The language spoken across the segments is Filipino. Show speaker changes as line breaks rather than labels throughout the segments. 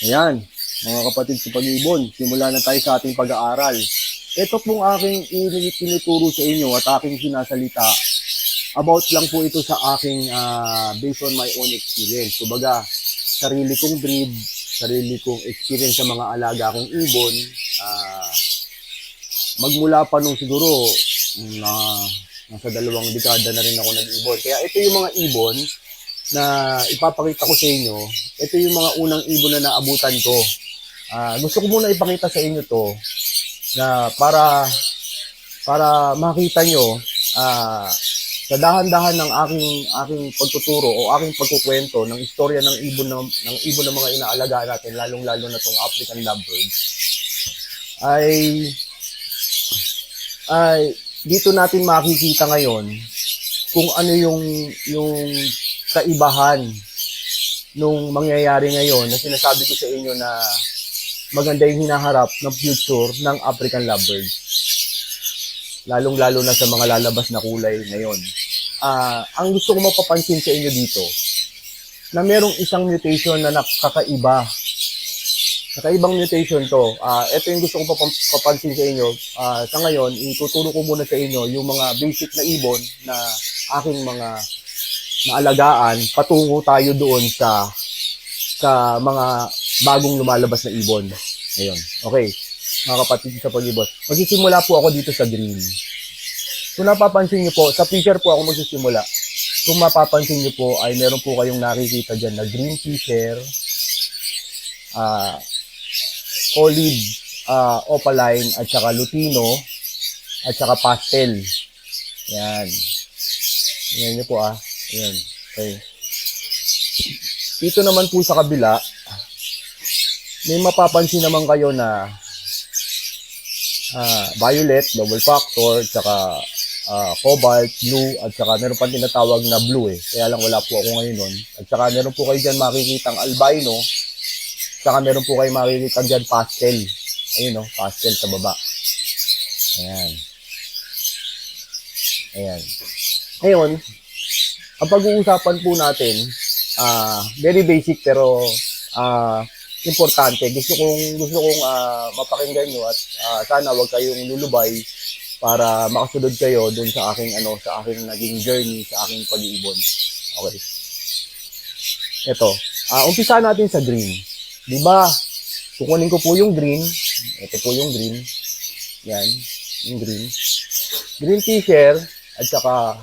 Ayan, mga kapatid sa pag-ibon, simula na tayo sa ating pag-aaral. Ito pong aking tinuturo sa inyo at aking sinasalita, about lang po ito sa aking based on my own experience. Kumbaga, sarili kong breed, sarili kong experience sa mga alaga kong ibon, magmula pa nung siguro nasa 2 dekada na rin ako nag-ibon. Kaya ito yung mga ibon na ipapakita ko sa inyo. Ito yung mga unang ibon na naabutan ko. Gusto ko muna ipakita sa inyo to na para makita nyo sa dahan-dahan ng aking pagtuturo o aking pagkukwento ng istorya ng ibon ng mga inaalagaan natin, lalong-lalo na tong African lovebirds, ay dito natin makikita ngayon kung ano yung kaibahan nung mangyayari ngayon na sinasabi ko sa inyo na maganda yung hinaharap ng future ng African lovebirds. Lalong-lalo na sa mga lalabas na kulay ngayon. Ang gusto ko mapapansin sa inyo dito, na merong isang mutation na nakakaiba. Kakaibang mutation to. Ito yung gusto ko papansin sa inyo. Sa ngayon, ituturo ko muna sa inyo yung mga basic na ibon na aking mga naalagaan. Patungo tayo doon sa mga bagong lumalabas na ibon. Ayun. Okay. Mga kapatid sa pag-ibon. Magsisimula po ako dito sa green. Kung napapansin nyo po, sa picture po ako magsisimula. Kung mapapansin nyo po, ay meron po kayong nakikita dyan na green fisher, olive, opaline, at saka lutino, at saka pastel. Yan. Yan nyo po Yan. Okay. Dito naman po sa kabila, may mapapansin naman kayo na violet, double factor, tsaka cobalt, blue, at saka meron pa tinatawag na blue Kaya lang wala po ako ngayon nun. At saka meron po kayo dyan makikitang albino, tsaka meron po kayo makikitang dyan pastel. Ayun pastel sa baba. Ayan. Ayan. Ngayon, ang pag-uusapan po natin, very basic pero importante. Gusto kong mapakinggan nyo at sana wag kayong lulubay para makasunod kayo doon sa aking naging journey sa aking pag-iibon. Okay. Ito. Umpisa natin sa green. 'Di ba? Kukunin ko po yung green. Ito po yung green. Yan, yung green. Green fisher at saka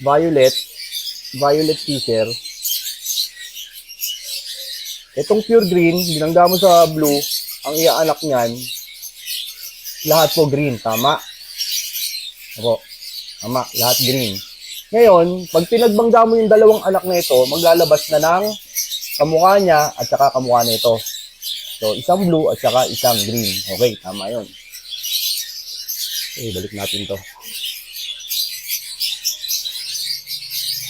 violet fisher. Itong pure green, binangga mo sa blue, ang iaanak niyan, lahat po green, tama? Opo, tama, lahat green. Ngayon, pag pinagbangga mo yung dalawang anak na ito, maglalabas na ng kamukha niya at saka kamukha nito. So, isang blue at saka isang green. Okay, tama yun. Okay, balik natin to.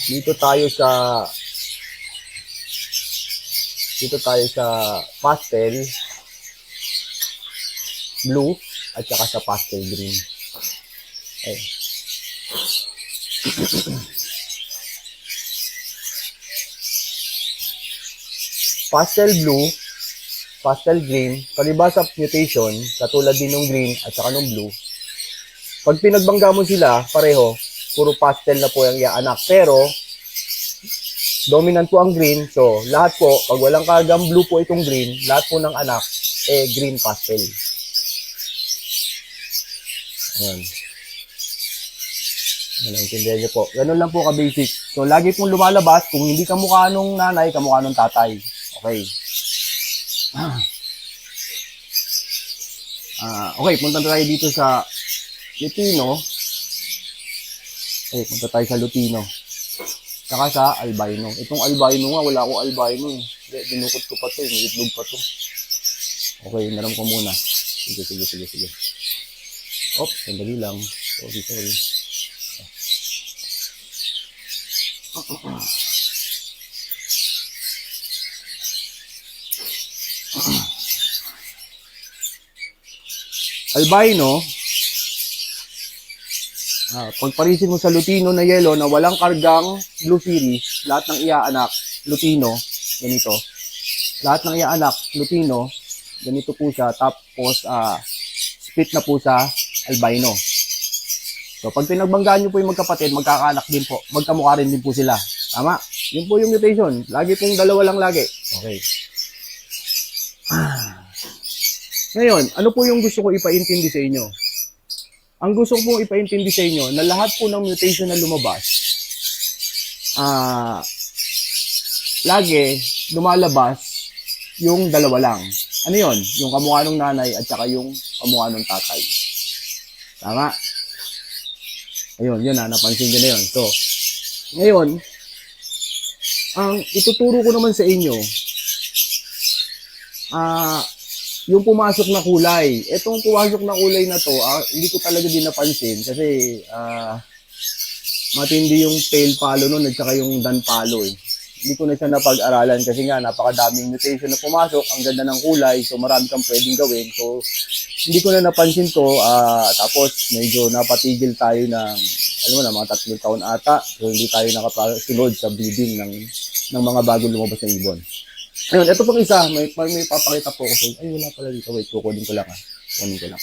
Dito tayo sa pastel blue at saka sa pastel green. Okay. Pastel blue, pastel green, palibhas sa mutation, katulad din ng green at saka ng blue. Pag pinagbangga mo sila, pareho, puro pastel na po yung iaanak. Pero, dominant po ang green. So, lahat po, pag walang kargang blue po itong green, lahat po ng anak, green pastel. Ayan. Naintindihan niyo po. Ganun lang po ka-basic. So, lagi pong lumalabas, kung hindi kamukha nung nanay, kamukha nung tatay. Okay. Okay, punta tayo dito sa lutino. Punta tayo sa lutino. Saka sa albino. Itong albino nga, wala akong albino Dinukot ko pa to may itlog pa to. Okay, naram ko muna. Sige. Sandali lang. Sorry. Albino, Pagparisin mo sa Lutino na yellow na walang kargang Blue Series, lahat ng iaanak, Lutino, ganito. Lahat ng iaanak, Lutino, ganito po siya. Tapos, split na po sa albino. So, pag pinagbanggaan nyo po yung magkapatid, magkakaanak din po. Magkamukha rin din po sila. Tama? Yun po yung mutation. Lagi pong dalawa lang lagi. Okay. Ngayon, ano po yung gusto ko ipaintindi sa inyo? Ang gusto ko pong ipaintindi sa inyo na lahat po ng mutation na lumabas, lagi lumalabas yung dalawa lang. Ano yon? Yung kamukha ng nanay at saka yung kamukha ng tatay. Tama? Ayun, yun napansin nyo na yun. So, ngayon, ang ituturo ko naman sa inyo, yung pumasok na kulay. Itong pumasok na kulay na to, hindi ko talaga din napansin kasi matindi yung pale palo nun at saka yung dan palo eh. Hindi ko na siya napag-aralan kasi nga napakadaming mutation na pumasok, ang ganda ng kulay, so marami kang pwedeng gawin. So, hindi ko na napansin to, tapos medyo napatigil tayo ng, alam mo na, mga 3 taon ata, so hindi tayo nakasunod sa breeding ng mga bagong lumabas na ibon. Ayun, ito pang isa, may papakita po ko sa inyo. Ay, wala pala dito, wait, kukunin ko lang Kunin ko lang.